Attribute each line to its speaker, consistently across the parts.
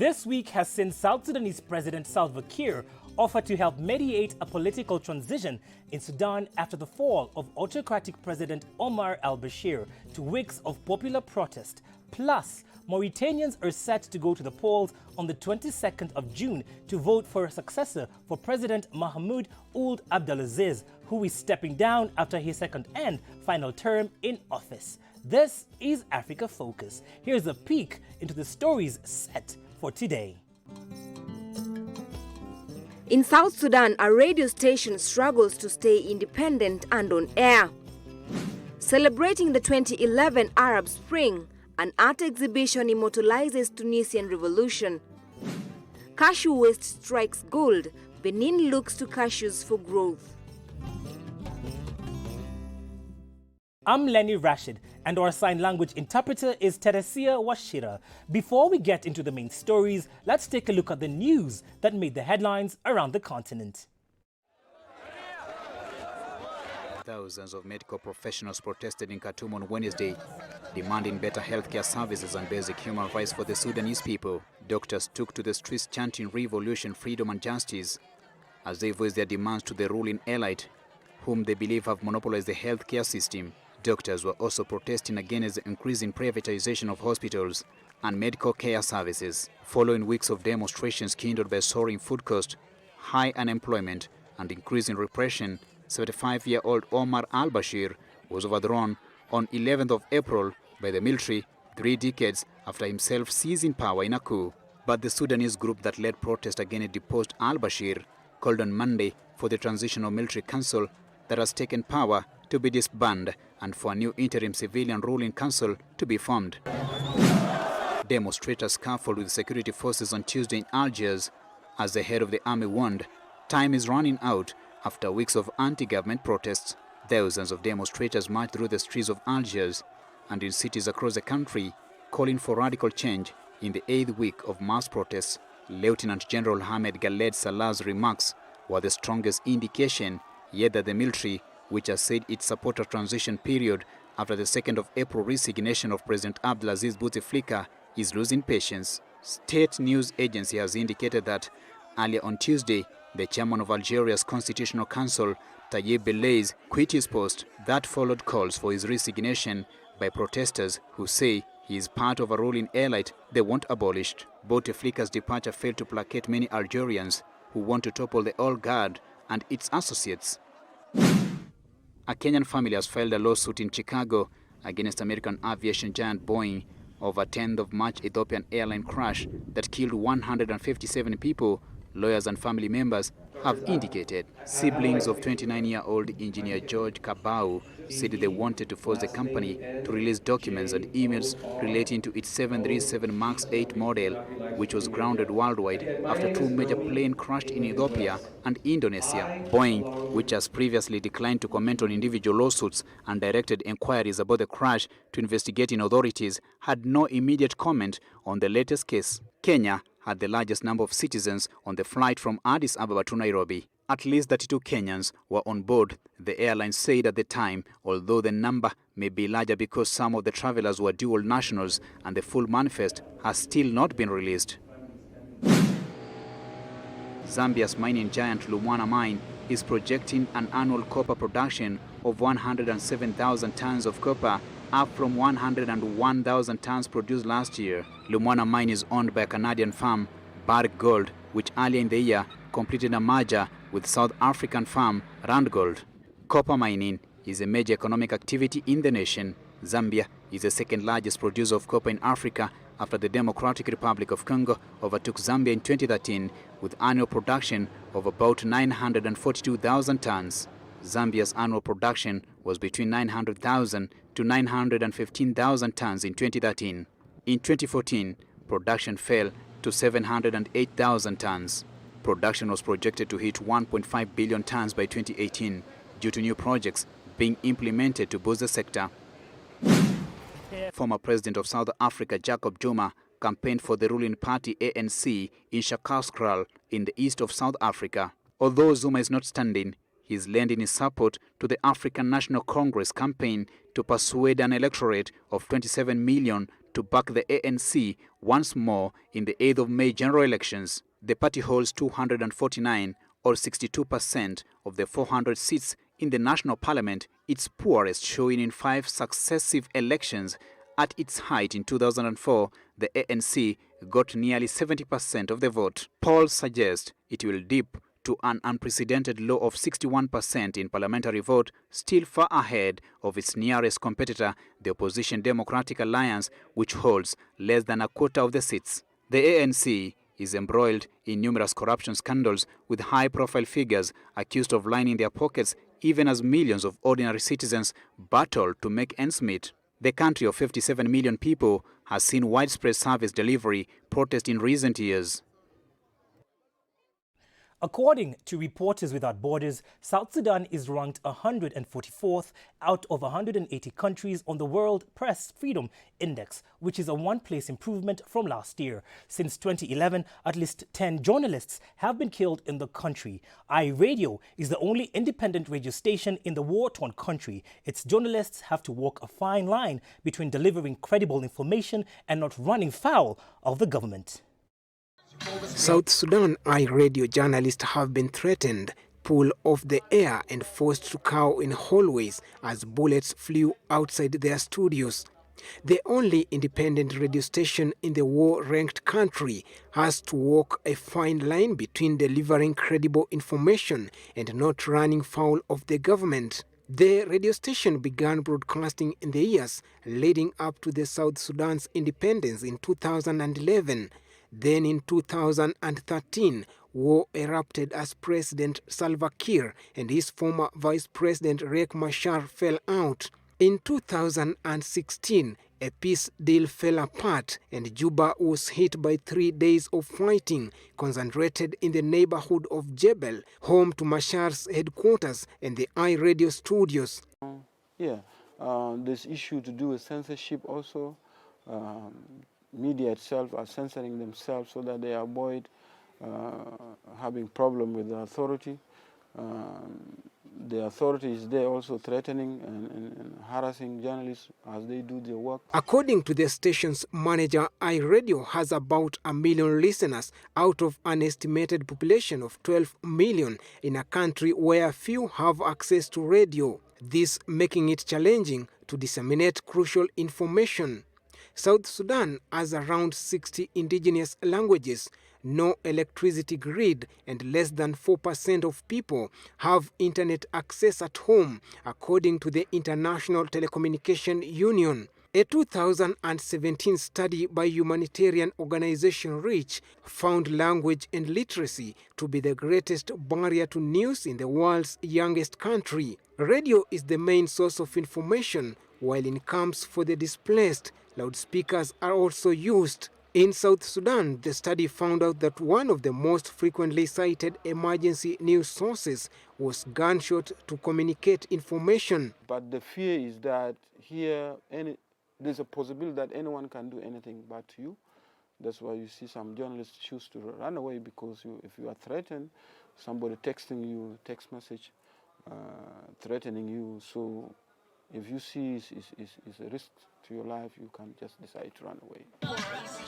Speaker 1: this week has seen South Sudanese President Salva Kiir offer to help mediate a political transition in Sudan after the fall of autocratic President Omar al-Bashir to weeks of popular protest. Plus, Mauritanians are set to go to the polls on the 22nd of June to vote for a successor for President Mahmoud Ould Abdelaziz, who is stepping down after his second and final term in office. This is Africa Focus. Here's a peek into the stories set for today.
Speaker 2: In South Sudan, a radio station struggles to stay independent and on air. Celebrating the 2011 Arab Spring, an art exhibition immortalizes Tunisian revolution. Cashew waste strikes gold. Benin looks to cashews for growth.
Speaker 1: I'm Lenny Rashid, and our sign language interpreter is Teresia Washira. Before we get into the main stories, let's take a look at the news that made the headlines around the continent.
Speaker 3: Thousands of medical professionals protested in Khartoum on Wednesday, demanding better healthcare services and basic human rights for the Sudanese people. Doctors took to the streets chanting revolution, freedom and justice as they voiced their demands to the ruling elite, whom they believe have monopolized the healthcare system. Doctors were also protesting against the increasing privatization of hospitals and medical care services. Following weeks of demonstrations kindled by soaring food costs, high unemployment and increasing repression, 75-year-old Omar al-Bashir was overthrown on 11th of April by the military 3 decades after himself seizing power in a coup. But the Sudanese group that led protest against deposed al-Bashir called on Monday for the transitional military council that has taken power to be disbanded and for a new interim civilian ruling council to be formed. Demonstrators scuffled with security forces on Tuesday in Algiers as the head of the army warned time is running out after weeks of anti-government protests. Thousands of demonstrators marched through the streets of Algiers and in cities across the country, calling for radical change in the 8th week of mass protests. Lieutenant General Hamed Khaled Salah's remarks were the strongest indication yet that the military, which has said it supports a transition period after the 2nd of April resignation of President Abdelaziz Bouteflika, is losing patience. State news agency has indicated that earlier on Tuesday, the chairman of Algeria's Constitutional Council, Tayyip Belaïz, quit his post. That followed calls for his resignation by protesters who say he is part of a ruling elite they want abolished. Bouteflika's departure failed to placate many Algerians who want to topple the old guard and its associates. A Kenyan family has filed a lawsuit in Chicago against American aviation giant Boeing over 10th of March Ethiopian airline crash that killed 157 people. Lawyers and family members have indicated. Siblings of 29-year-old engineer George Kabau said they wanted to force the company to release documents and emails relating to its 737 MAX 8 model, which was grounded worldwide after 2 major planes crashed in Ethiopia and Indonesia. Boeing, which has previously declined to comment on individual lawsuits and directed inquiries about the crash to investigating authorities, had no immediate comment on the latest case. Kenya had the largest number of citizens on the flight from Addis Ababa to Nairobi. At least 32 Kenyans were on board, the airline said at the time, although the number may be larger because some of the travelers were dual nationals and the full manifest has still not been released. Zambia's mining giant Lumwana mine is projecting an annual copper production of 107,000 tons of copper, up from 101,000 tons produced last year. Lumwana mine is owned by a Canadian firm, Barrick Gold, which earlier in the year completed a merger with South African firm Randgold. Copper mining is a major economic activity in the nation. Zambia is the second largest producer of copper in Africa after the Democratic Republic of Congo overtook Zambia in 2013 with annual production of about 942,000 tons. Zambia's annual production was between 900,000 to 915,000 tons in 2013. In 2014, production fell to 708,000 tons. Production was projected to hit 1.5 billion tons by 2018 due to new projects being implemented to boost the sector. Former President of South Africa Jacob Zuma campaigned for the ruling party ANC in Shakaskral in the east of South Africa. Although Zuma is not standing, he he's lending his support to the African National Congress campaign to persuade an electorate of 27 million to back the ANC once more in the 8th of May general elections. The party holds 249 or 62% of the 400 seats in the national parliament, its poorest showing in 5 successive elections. At its height in 2004, the ANC got nearly 70% of the vote. Polls suggest it will dip to an unprecedented low of 61% in parliamentary vote, still far ahead of its nearest competitor, the opposition Democratic Alliance, which holds less than a quarter of the seats. The ANC is embroiled in numerous corruption scandals, with high-profile figures accused of lining their pockets, even as millions of ordinary citizens battle to make ends meet. The country of 57 million people has seen widespread service delivery protest in recent years.
Speaker 1: According to Reporters Without Borders, South Sudan is ranked 144th out of 180 countries on the World Press Freedom Index, which is a one-place improvement from last year. Since 2011, at least 10 journalists have been killed in the country. iRadio is the only independent radio station in the war-torn country. Its journalists have to walk a fine line between delivering credible information and not running foul of the government.
Speaker 4: South Sudan iRadio journalists have been threatened, pulled off the air and forced to cower in hallways as bullets flew outside their studios. The only independent radio station in the war-wrecked country has to walk a fine line between delivering credible information and not running foul of the government. The radio station began broadcasting in the years leading up to the South Sudan's independence in 2011. Then in 2013, war erupted as President Salva Kiir and his former Vice President Riek Machar fell out. In 2016, a peace deal fell apart and Juba was hit by 3 days of fighting, concentrated in the neighborhood of Jebel, home to Machar's headquarters and the iRadio studios.
Speaker 5: This issue to do with censorship also. Media itself are censoring themselves so that they avoid having problem with the authority. The authority is there also threatening and harassing journalists as they do their work.
Speaker 4: According to the station's manager, iRadio has about 1 million listeners out of an estimated population of 12 million in a country where few have access to radio, this making it challenging to disseminate crucial information. South Sudan has around 60 indigenous languages, no electricity grid, and less than 4% of people have internet access at home, according to the International Telecommunication Union. A 2017 study by humanitarian organization REACH found language and literacy to be the greatest barrier to news in the world's youngest country. Radio is the main source of information, while in camps for the displaced, loudspeakers are also used. In South Sudan, the study found out that one of the most frequently cited emergency news sources was gunshot to communicate information.
Speaker 5: But the fear is that here there's a possibility that anyone can do anything but you. That's why you see some journalists choose to run away, because if you are threatened, somebody texting you, text message threatening you. So if you see it's a risk to your life, you can just decide to run away.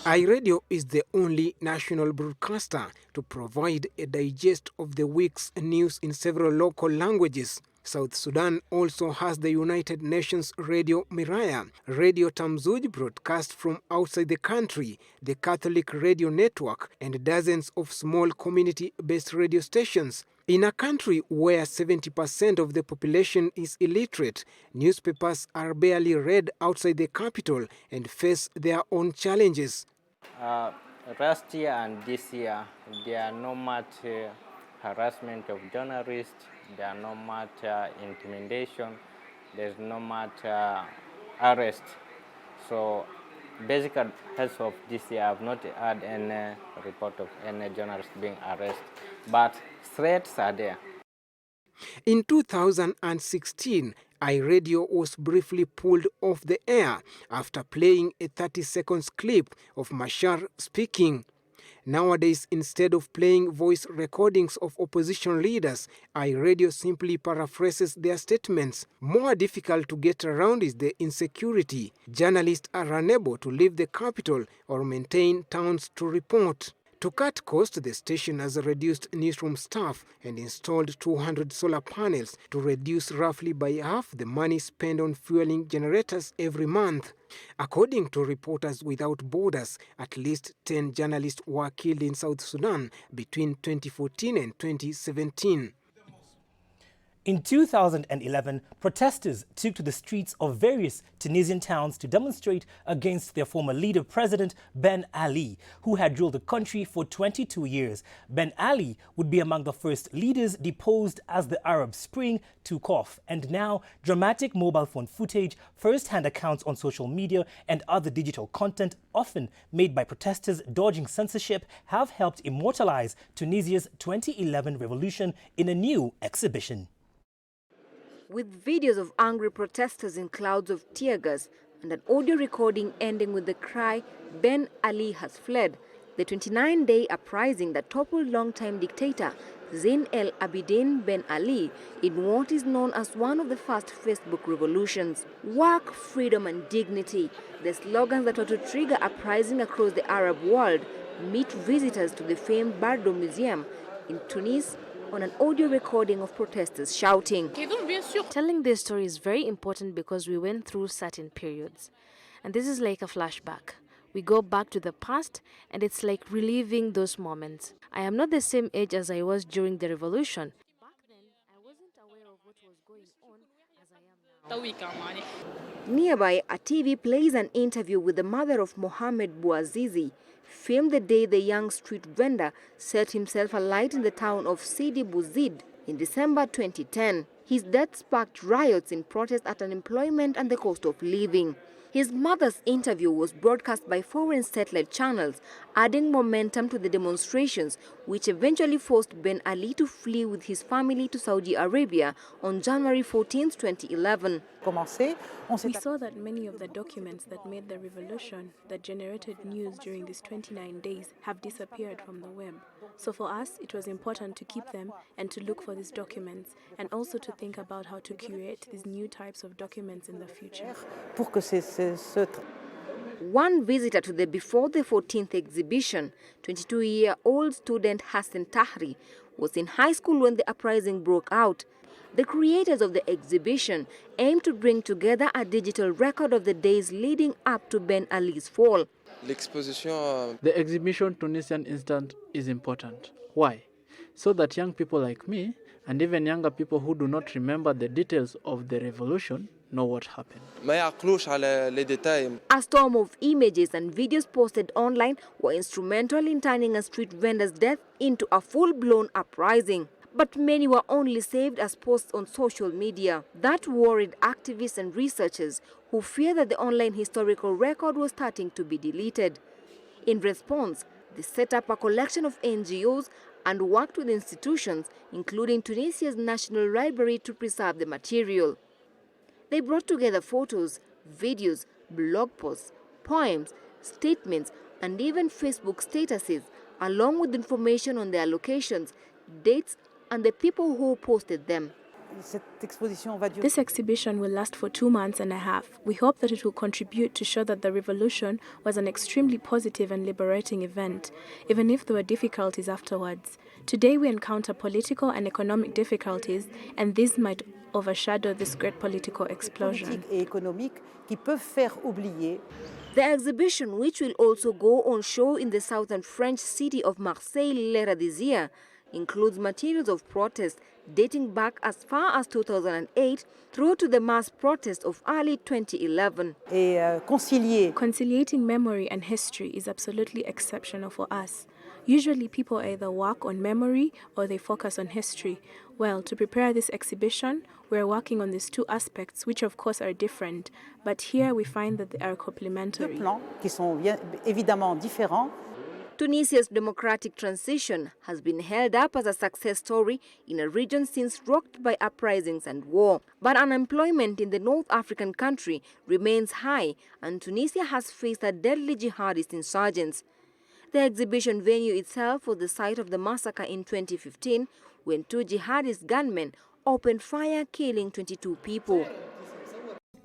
Speaker 4: iRadio is the only national broadcaster to provide a digest of the week's news in several local languages. South Sudan also has the United Nations Radio Miraya, Radio Tamzuj broadcast from outside the country, the Catholic Radio Network, and dozens of small community-based radio stations. In a country where 70% of the population is illiterate, newspapers are barely read outside the capital and face their own challenges.
Speaker 6: Last year and this year, there are no much harassment of journalists, there are no much intimidation, there's no much arrest. So basically, as of this year, I have not had any report of any journalist being arrested, but threats are there.
Speaker 4: In 2016, iRadio was briefly pulled off the air after playing a 30-second clip of Machar speaking. Nowadays, instead of playing voice recordings of opposition leaders, iRadio simply paraphrases their statements. More difficult to get around is the insecurity. Journalists are unable to leave the capital or maintain towns to report. To cut costs, the station has reduced newsroom staff and installed 200 solar panels to reduce roughly by half the money spent on fueling generators every month. According to Reporters Without Borders, at least 10 journalists were killed in South Sudan between 2014 and 2017.
Speaker 1: In 2011, protesters took to the streets of various Tunisian towns to demonstrate against their former leader, President Ben Ali, who had ruled the country for 22 years. Ben Ali would be among the first leaders deposed as the Arab Spring took off. And now, dramatic mobile phone footage, first-hand accounts on social media, and other digital content, often made by protesters dodging censorship, have helped immortalize Tunisia's 2011 revolution in a new exhibition.
Speaker 2: With videos of angry protesters in clouds of tear gas and an audio recording ending with the cry, Ben Ali has fled, the 29-day uprising that toppled longtime dictator Zine El Abidine Ben Ali in what is known as one of the first Facebook revolutions. Work, freedom and dignity, the slogans that were to trigger uprising across the Arab world, meet visitors to the famed Bardo Museum in Tunis on an audio recording of protesters shouting.
Speaker 7: Telling this story is very important because we went through certain periods. And this is like a flashback. We go back to the past and it's like reliving those moments. I am not the same age as I was during the revolution. Back then, I wasn't aware of what was going on as I am now.
Speaker 2: Nearby, a TV plays an interview with the mother of Mohamed Bouazizi, filmed the day the young street vendor set himself alight in the town of Sidi Bouzid in December 2010. His death sparked riots in protest at unemployment and the cost of living. His mother's interview was broadcast by foreign satellite channels, adding momentum to the demonstrations, which eventually forced Ben Ali to flee with his family to Saudi Arabia on January 14, 2011.
Speaker 8: We saw that many of the documents that made the revolution, that generated news during these 29 days, have disappeared from the web. So for us, it was important to keep them and to look for these documents, and also to think about how to curate these new types of documents in the future.
Speaker 2: One visitor to the Before the 14th exhibition, 22-year-old student Hassan Tahri, was in high school when the uprising broke out. The creators of the exhibition aim to bring together a digital record of the days leading up to Ben Ali's fall.
Speaker 9: The exhibition Tunisian Instant is important. Why? So that young people like me, and even younger people who do not remember the details of the revolution, know what happened.
Speaker 2: A storm of images and videos posted online were instrumental in turning a street vendor's death into a full-blown uprising. But many were only saved as posts on social media. That worried activists and researchers who fear that the online historical record was starting to be deleted. In response, they set up a collection of NGOs and worked with institutions, including Tunisia's National Library, to preserve the material. They brought together photos, videos, blog posts, poems, statements, and even Facebook statuses, along with information on their locations, dates, and the people who posted them.
Speaker 8: This exhibition will last for 2 months and a half. We hope that it will contribute to show that the revolution was an extremely positive and liberating event, even if there were difficulties afterwards. Today we encounter political and economic difficulties, and these might overshadow this great political explosion.
Speaker 2: The exhibition, which will also go on show in the southern French city of Marseille later this year, includes materials of protest dating back as far as 2008 through to the mass protest of early 2011.
Speaker 8: Conciliating memory and history is absolutely exceptional for us. Usually people either work on memory or they focus on history. Well, to prepare this exhibition, we're working on these two aspects, which of course are different, but here we find that they are complementary.
Speaker 2: Tunisia's democratic transition has been held up as a success story in a region since rocked by uprisings and war. But unemployment in the North African country remains high, and Tunisia has faced a deadly jihadist insurgents. The exhibition venue itself was the site of the massacre in 2015 when two jihadist gunmen opened fire, killing 22 people.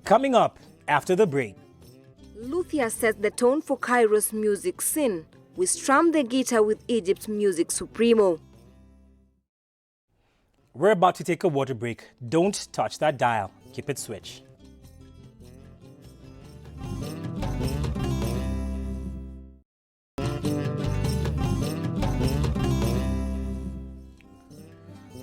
Speaker 1: Coming up after the break.
Speaker 2: Luthier sets the tone for Cairo's music scene. We strum the guitar with Egypt's music supremo.
Speaker 1: We're about to take a water break. Don't touch that dial. Keep it switched.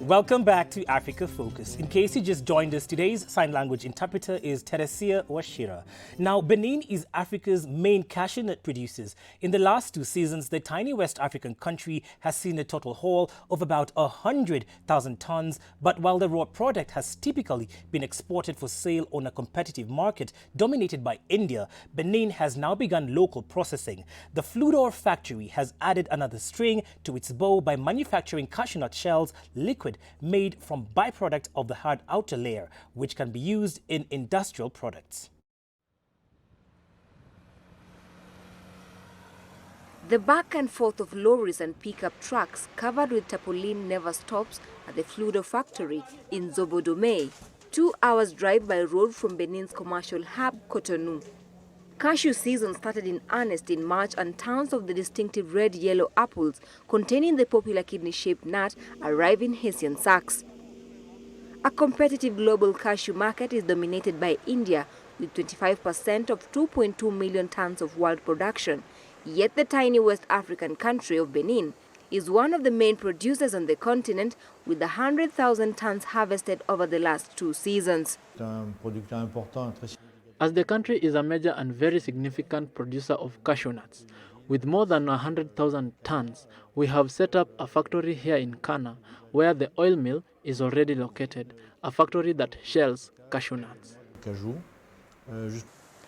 Speaker 1: Welcome back to Africa Focus. In case you just joined us, today's sign language interpreter is Teresia Washira. Now, Benin is Africa's main cashew nut producers. In the last 2 seasons, the tiny West African country has seen a total haul of about 100,000 tons. But while the raw product has typically been exported for sale on a competitive market dominated by India, Benin has now begun local processing. The Fludor factory has added another string to its bow by manufacturing cashew nut shells, liquid made from byproduct of the hard outer layer, which can be used in industrial products.
Speaker 2: The back and forth of lorries and pickup trucks covered with tarpaulin never stops at the Fludo factory in Zobodome, 2 hours drive by road from Benin's commercial hub, Cotonou. Cashew season started in earnest in March, and tons of the distinctive red-yellow apples containing the popular kidney-shaped nut arrive in Hessian sacks. A competitive global cashew market is dominated by India, with 25% of 2.2 million tons of world production. Yet the tiny West African country of Benin is one of the main producers on the continent, with 100,000 tons harvested over the last 2 seasons.
Speaker 9: As the country is a major and very significant producer of cashew nuts, with more than 100,000 tons, we have set up a factory here in Kana, where the oil mill is already located, a factory that shells cashew nuts.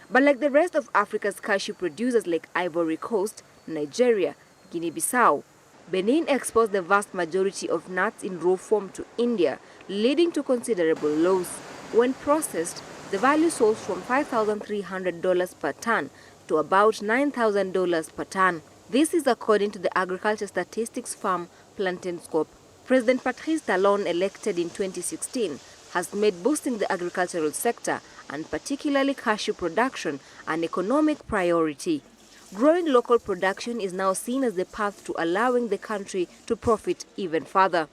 Speaker 2: But like the rest of Africa's cashew producers like Ivory Coast, Nigeria, Guinea-Bissau, Benin exports the vast majority of nuts in raw form to India, leading to considerable loss. When processed, the value soars from $5,300 per ton to about $9,000 per ton. This is according to the agriculture statistics firm Plantenscope. President Patrice Talon, elected in 2016, has made boosting the agricultural sector, and particularly cashew production, an economic priority. Growing local production is now seen as the path to allowing the country to profit even further.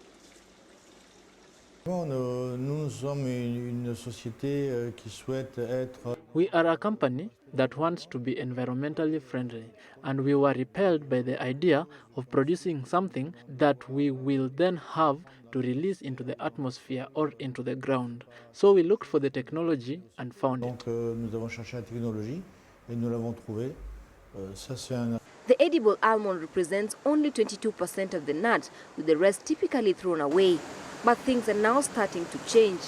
Speaker 9: We are a company that wants to be environmentally friendly, and we were repelled by the idea of producing something that we will then have to release into the atmosphere or into the ground. So we looked for the technology and found it.
Speaker 2: The edible almond represents only 22% of the nut, with the rest typically thrown away. But things are now starting to change.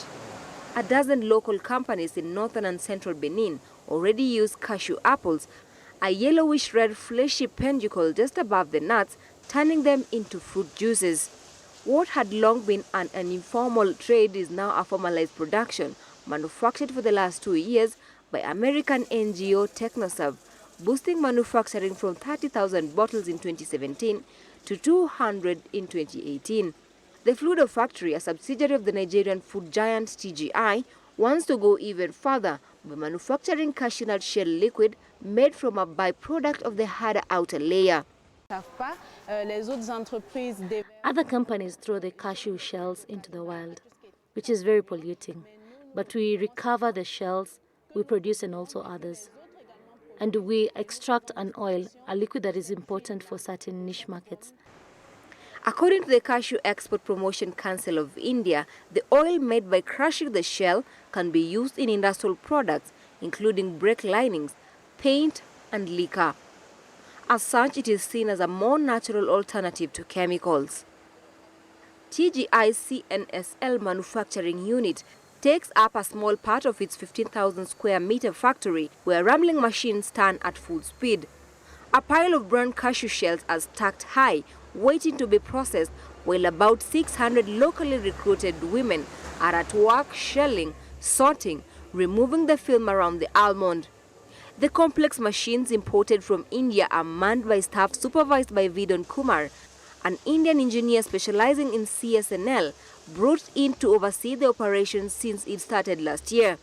Speaker 2: A dozen local companies in northern and central Benin already use cashew apples, a yellowish-red fleshy peduncle just above the nuts, turning them into fruit juices. What had long been an informal trade is now a formalized production, manufactured for the last 2 years by American NGO Technoserve, boosting manufacturing from 30,000 bottles in 2017 to 200 in 2018. The Fludo factory, a subsidiary of the Nigerian food giant TGI, wants to go even further by manufacturing cashew nut shell liquid made from a byproduct of the harder outer layer.
Speaker 7: Other companies throw the cashew shells into the wild, which is very polluting. But we recover the shells, we produce and also others. And we extract an oil, a liquid that is important for certain niche markets.
Speaker 2: According to the Cashew Export Promotion Council of India, the oil made by crushing the shell can be used in industrial products, including brake linings, paint, and liquor. As such, it is seen as a more natural alternative to chemicals. TGI's CNSL manufacturing unit takes up a small part of its 15,000 square meter factory, where rambling machines turn at full speed. A pile of brown cashew shells are stacked high, waiting to be processed, while about 600 locally recruited women are at work shelling, sorting, removing the film around the almond. The complex machines imported from India are manned by staff supervised by Vidon Kumar, an Indian engineer specializing in CSNL, brought in to oversee the operation since it started last year.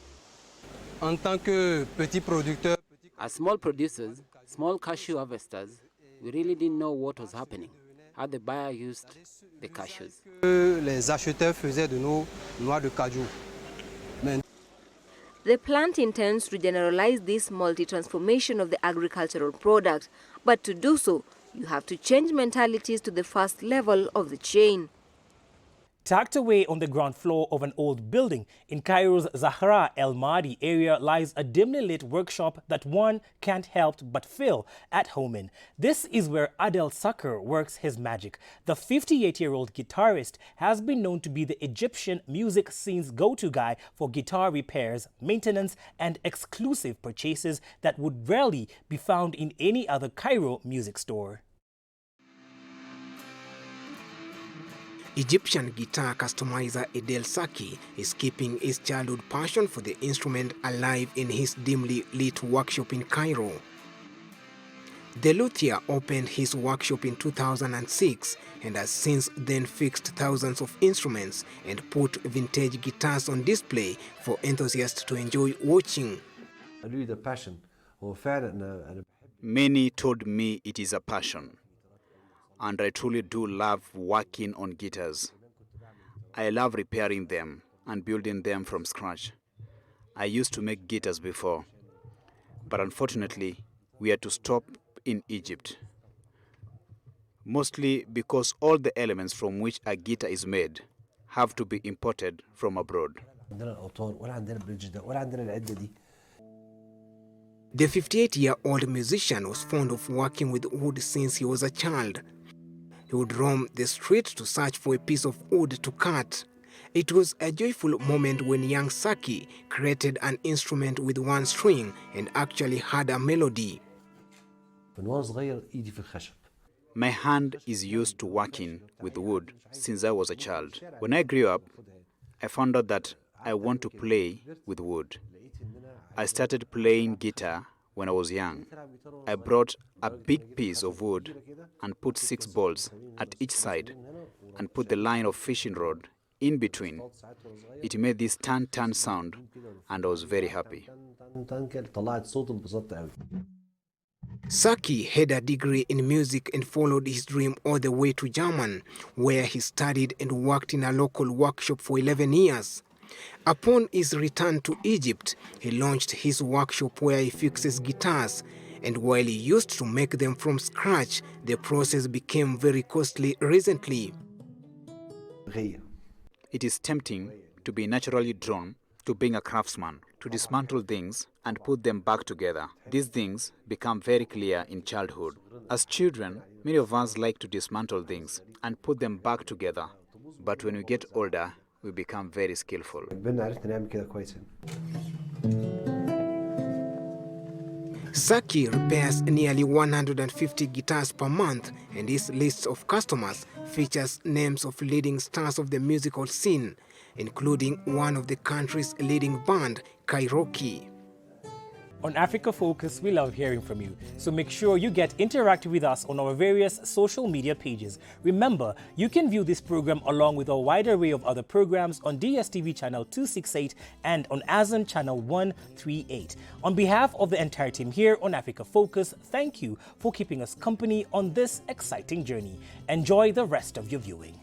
Speaker 10: As small producers, small cashew harvesters, we really didn't know what was happening, how the buyer used the cashews.
Speaker 2: The plant intends to generalize this multi-transformation of the agricultural product, but to do so, you have to change mentalities to the first level of the chain.
Speaker 1: Tucked away on the ground floor of an old building in Cairo's Zahra El Mahdi area lies a dimly lit workshop that one can't help but feel at home in. This is where Adel Sakr works his magic. The 58-year-old guitarist has been known to be the Egyptian music scene's go-to guy for guitar repairs, maintenance, and exclusive purchases that would rarely be found in any other Cairo music store.
Speaker 4: Egyptian guitar customizer Adel Saki is keeping his childhood passion for the instrument alive in his dimly lit workshop in Cairo. The luthier opened his workshop in 2006 and has since then fixed thousands of instruments and put vintage guitars on display for enthusiasts to enjoy watching.
Speaker 3: Many told me it is a passion. And I truly do love working on guitars. I love repairing them and building them from scratch. I used to make guitars before, but unfortunately, we had to stop in Egypt. Mostly because all the elements from which a guitar is made have to be imported from abroad.
Speaker 4: The 58-year-old musician was fond of working with wood since he was a child. He would roam the streets to search for a piece of wood to cut. It was a joyful moment when young Saki created an instrument with one string and actually had a melody.
Speaker 3: My hand is used to working with wood since I was a child. When I grew up, I found out that I want to play with wood. I started playing guitar when I was young. I brought a big piece of wood and put 6 bolts at each side and put the line of fishing rod in between. It made this tan-tan sound and I was very happy.
Speaker 4: Saki had a degree in music and followed his dream all the way to Germany, where he studied and worked in a local workshop for 11 years. Upon his return to Egypt, he launched his workshop where he fixes guitars, and while he used to make them from scratch, the process became very costly recently.
Speaker 3: It is tempting to be naturally drawn to being a craftsman, to dismantle things and put them back together. These things become very clear in childhood. As children, many of us like to dismantle things and put them back together. But when we get older, we become very skillful.
Speaker 4: Saki repairs nearly 150 guitars per month, and his list of customers features names of leading stars of the musical scene, including one of the country's leading band, Kairoki.
Speaker 1: On Africa Focus, we love hearing from you, so make sure you get interactive with us on our various social media pages. Remember, you can view this program along with a wide array of other programs on DSTV channel 268 and on ASAN channel 138. On behalf of the entire team here on Africa Focus, thank you for keeping us company on this exciting journey. Enjoy the rest of your viewing.